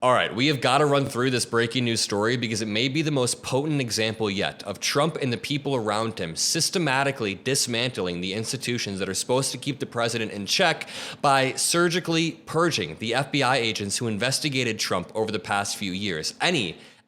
All right, we have got to run through this breaking news story because it may be the most potent example yet of Trump and the people around him systematically dismantling the institutions that are supposed to keep the president in check by surgically purging the FBI agents who investigated Trump over the past few years.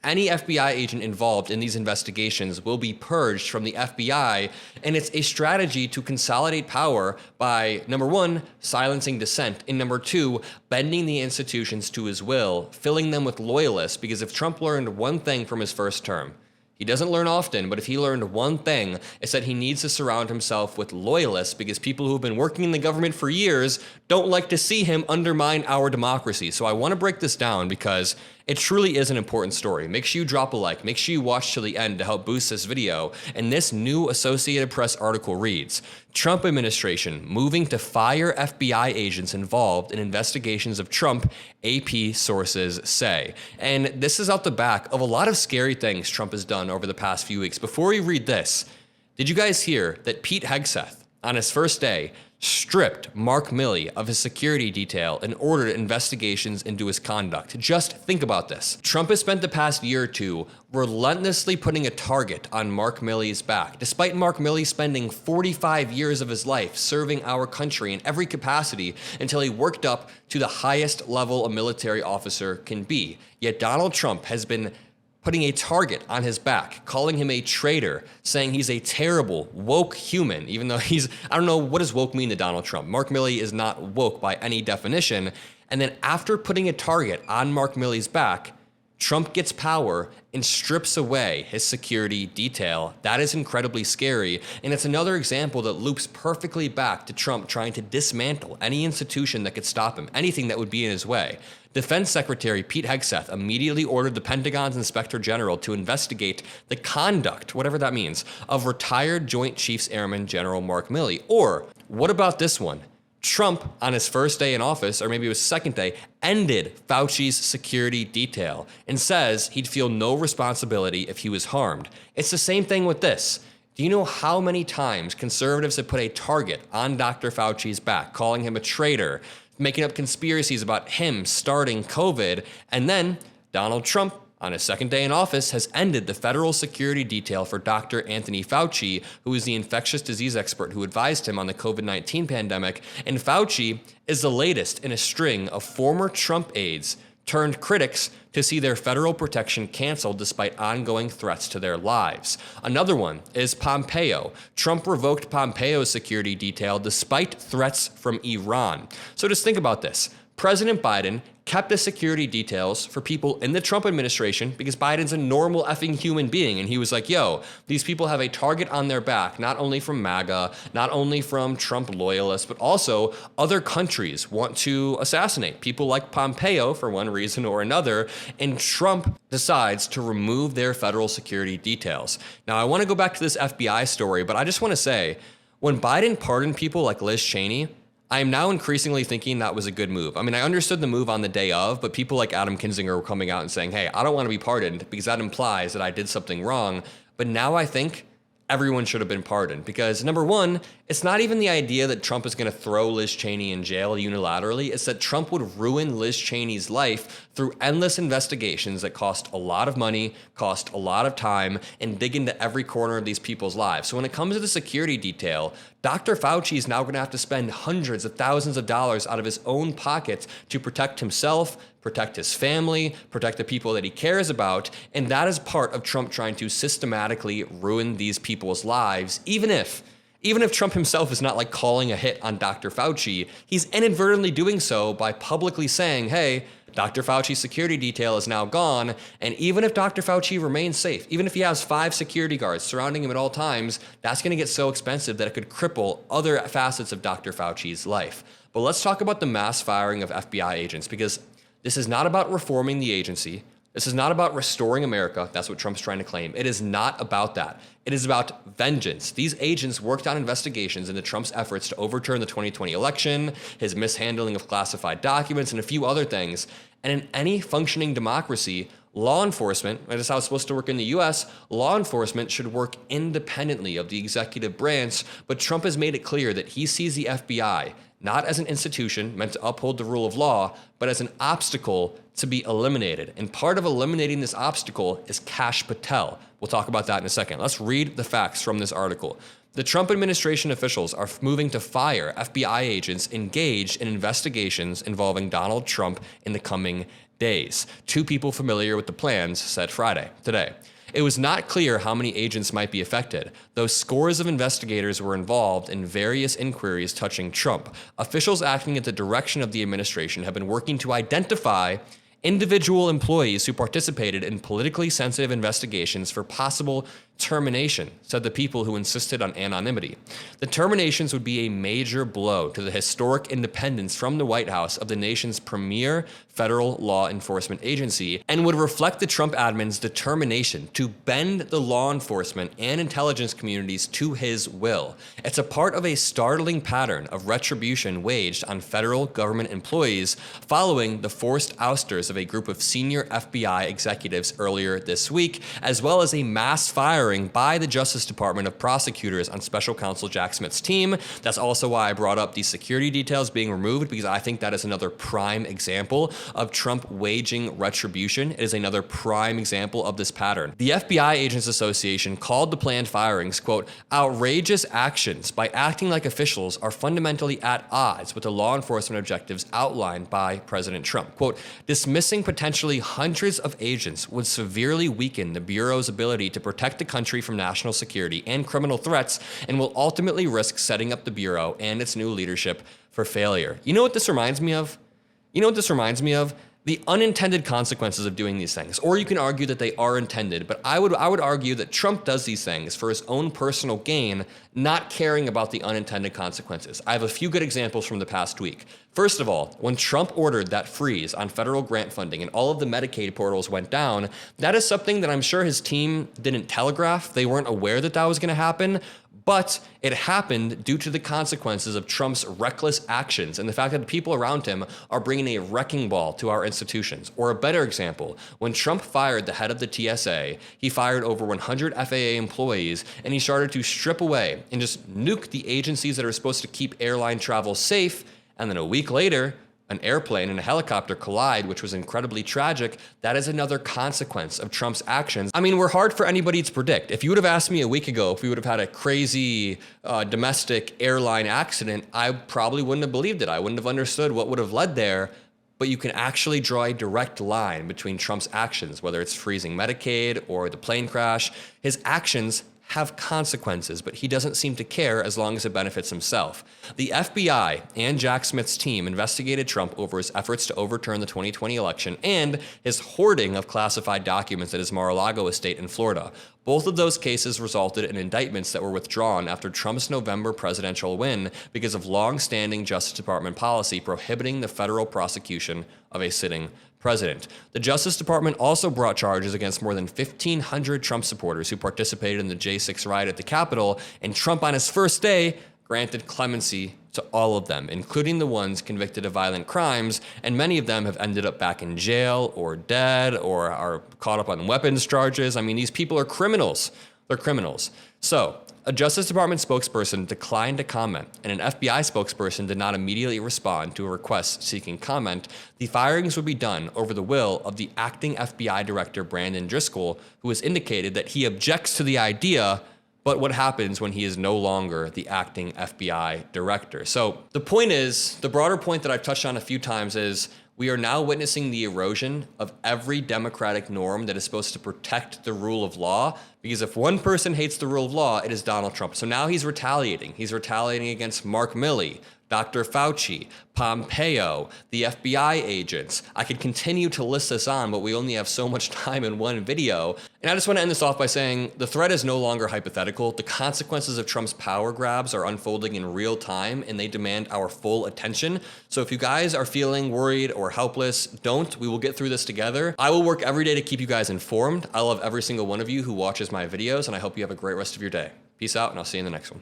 Any FBI agent involved in these investigations will be purged from the FBI, and it's a strategy to consolidate power by, number one, silencing dissent, and number two, bending the institutions to his will, filling them with loyalists, because if Trump learned one thing from his first term, he doesn't learn often, but if he learned one thing, it's that he needs to surround himself with loyalists because people who have been working in the government for years don't like to see him undermine our democracy. So I want to break this down because it truly is an important story. Make sure you drop a like. Make sure you watch till the end to help boost this video. And this new Associated Press article reads, Trump administration moving to fire FBI agents involved in investigations of Trump, AP sources say. And this is out the back of a lot of scary things Trump has done over the past few weeks. Before we read this, did you guys hear that Pete Hegseth, on his first day, stripped Mark Milley of his security detail and ordered investigations into his conduct? Just think about this. Trump has spent the past year or two relentlessly putting a target on Mark Milley's back, despite Mark Milley spending 45 years of his life serving our country in every capacity until he worked up to the highest level a military officer can be. Yet Donald Trump has been putting a target on his back, calling him a traitor, saying he's a terrible, woke human, even though I don't know, what does woke mean to Donald Trump? Mark Milley is not woke by any definition. And then after putting a target on Mark Milley's back, Trump gets power and strips away his security detail. That is incredibly scary. And it's another example that loops perfectly back to Trump trying to dismantle any institution that could stop him, anything that would be in his way. Defense Secretary Pete Hegseth immediately ordered the Pentagon's Inspector General to investigate the conduct, whatever that means, of retired Joint Chiefs Airman General Mark Milley. Or what about this one? Trump, on his first day in office, or maybe it was second day, ended Fauci's security detail and says he'd feel no responsibility if he was harmed. It's the same thing with this. Do you know how many times conservatives have put a target on Dr. Fauci's back, calling him a traitor, making up conspiracies about him starting COVID, and then Donald Trump, on his second day in office, has ended the federal security detail for Dr. Anthony Fauci, who is the infectious disease expert who advised him on the COVID-19 pandemic. And Fauci is the latest in a string of former Trump aides turned critics to see their federal protection canceled despite ongoing threats to their lives. Another one is Pompeo. Trump revoked Pompeo's security detail despite threats from Iran. So just think about this. President Biden kept the security details for people in the Trump administration because Biden's a normal effing human being. And he was like, yo, these people have a target on their back, not only from MAGA, not only from Trump loyalists, but also other countries want to assassinate people like Pompeo for one reason or another. And Trump decides to remove their federal security details. Now, I want to go back to this FBI story, but I just want to say, when Biden pardoned people like Liz Cheney, I am now increasingly thinking that was a good move. I mean, I understood the move on the day of, but people like Adam Kinzinger were coming out and saying, hey, I don't want to be pardoned because that implies that I did something wrong. But now I think everyone should have been pardoned because, number one, it's not even the idea that Trump is going to throw Liz Cheney in jail unilaterally. It's that Trump would ruin Liz Cheney's life through endless investigations that cost a lot of money, cost a lot of time, and dig into every corner of these people's lives. So when it comes to the security detail, Dr. Fauci is now going to have to spend hundreds of thousands of dollars out of his own pocket to protect himself, protect his family, protect the people that he cares about. And that is part of Trump trying to systematically ruin these people's lives, even if Trump himself is not like calling a hit on Dr. Fauci, he's inadvertently doing so by publicly saying, hey, Dr. Fauci's security detail is now gone. And even if Dr. Fauci remains safe, even if he has 5 security guards surrounding him at all times, that's going to get so expensive that it could cripple other facets of Dr. Fauci's life. But let's talk about the mass firing of FBI agents, because this is not about reforming the agency. This is not about restoring America. That's what Trump's trying to claim. It is not about that. It is about vengeance. These agents worked on investigations into Trump's efforts to overturn the 2020 election, his mishandling of classified documents, and a few other things. And in any functioning democracy, law enforcement, that is how it's supposed to work in the US, law enforcement should work independently of the executive branch, but Trump has made it clear that he sees the FBI not as an institution meant to uphold the rule of law, but as an obstacle to be eliminated. And part of eliminating this obstacle is Kash Patel. We'll talk about that in a second. Let's read the facts from this article. The Trump administration officials are moving to fire FBI agents engaged in investigations involving Donald Trump in the coming days. Two people familiar with the plans said today. It was not clear how many agents might be affected, though scores of investigators were involved in various inquiries touching Trump. Officials acting at the direction of the administration have been working to identify individual employees who participated in politically sensitive investigations for possible termination, said the people who insisted on anonymity. The terminations would be a major blow to the historic independence from the White House of the nation's premier federal law enforcement agency and would reflect the Trump admin's determination to bend the law enforcement and intelligence communities to his will. It's a part of a startling pattern of retribution waged on federal government employees following the forced ousters of a group of senior FBI executives earlier this week, as well as a mass firing by the Justice Department of prosecutors on Special Counsel Jack Smith's team. That's also why I brought up the security details being removed, because I think that is another prime example of Trump waging retribution. It is another prime example of this pattern. The FBI Agents Association called the planned firings, quote, outrageous actions by acting like officials are fundamentally at odds with the law enforcement objectives outlined by President Trump. Quote, dismissing potentially hundreds of agents would severely weaken the Bureau's ability to protect the country from national security and criminal threats, and will ultimately risk setting up the Bureau and its new leadership for failure. You know what this reminds me of? The unintended consequences of doing these things. Or you can argue that they are intended, but I would argue that Trump does these things for his own personal gain, not caring about the unintended consequences. I have a few good examples from the past week. First of all, when Trump ordered that freeze on federal grant funding and all of the Medicaid portals went down, that is something that I'm sure his team didn't telegraph. They weren't aware that that was going to happen. But it happened due to the consequences of Trump's reckless actions and the fact that the people around him are bringing a wrecking ball to our institutions. Or a better example, when Trump fired the head of the TSA, he fired over 100 FAA employees, and he started to strip away and just nuke the agencies that are supposed to keep airline travel safe. And then a week later, an airplane and a helicopter collide, which was incredibly tragic. That is another consequence of Trump's actions. I mean, we're hard for anybody to predict. If you would have asked me a week ago if we would have had a crazy domestic airline accident, I probably wouldn't have believed it. I wouldn't have understood what would have led there. But you can actually draw a direct line between Trump's actions, whether it's freezing Medicaid or the plane crash. His actions have consequences, but he doesn't seem to care as long as it benefits himself. The FBI and Jack Smith's team investigated Trump over his efforts to overturn the 2020 election and his hoarding of classified documents at his Mar-a-Lago estate in Florida. Both of those cases resulted in indictments that were withdrawn after Trump's November presidential win because of long-standing Justice Department policy prohibiting the federal prosecution of a sitting president. The Justice Department also brought charges against more than 1,500 Trump supporters who participated in the J6 riot at the Capitol, and Trump on his first day granted clemency to all of them, including the ones convicted of violent crimes, and many of them have ended up back in jail or dead or are caught up on weapons charges. I mean, these people are criminals. They're criminals. So, a Justice Department spokesperson declined to comment, and an FBI spokesperson did not immediately respond to a request seeking comment. The firings would be done over the will of the acting FBI director, Brandon Driscoll, who has indicated that he objects to the idea, but what happens when he is no longer the acting FBI director? So the point is, the broader point that I've touched on a few times is, we are now witnessing the erosion of every democratic norm that is supposed to protect the rule of law, because if one person hates the rule of law, it is Donald Trump. So now he's retaliating. He's retaliating against Mark Milley, Dr. Fauci, Pompeo, the FBI agents. I could continue to list this on, but we only have so much time in one video. And I just want to end this off by saying the threat is no longer hypothetical. The consequences of Trump's power grabs are unfolding in real time, and they demand our full attention. So if you guys are feeling worried or helpless, don't. We will get through this together. I will work every day to keep you guys informed. I love every single one of you who watches my videos, and I hope you have a great rest of your day. Peace out, and I'll see you in the next one.